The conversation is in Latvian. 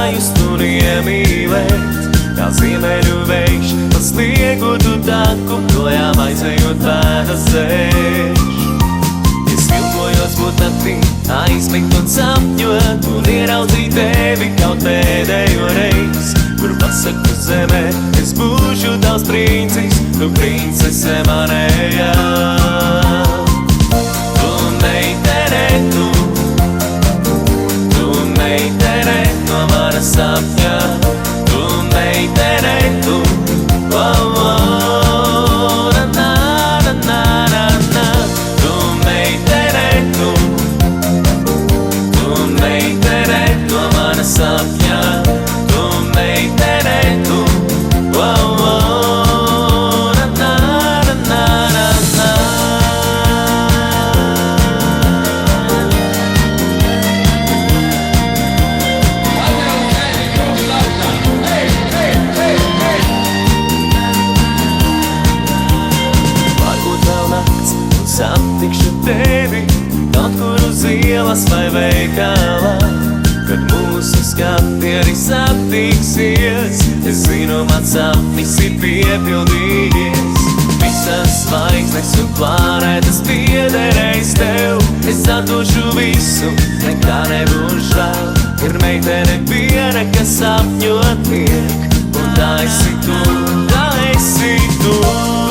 sajust un iemīlēt. Kā ziemeļu vējš pa sliegutu taku, projām aizejot pēdas dzēš. Es ilgojos būt naktī, aizmigt un sapņot, un ieraudzīt tevi kaut pēdējo reiz, kur pasaku zemē es būšu tavs princis, tu princese manējā. Tu meitene, tu meitene no mana sapņa, tu meitene, oh, oh, na, na, na, na, na. Tu meitene, tu meitene no mana sapņa, tu meitene, oh, oh, na, na, na, na, na. Varbūt vēl nakts un satikšu tevi kaut kur uz ielas vai veikalā. Kad mūsu skatieni satiksies, es zinu, mans sapnis ir piepildījies. Visas zvaigznes un planētas piederēs tev, es atdošu visu, nekā nebūs žēl. Ir meitene viena, kas sapņot liek, un tā esi tu, tā esi tu.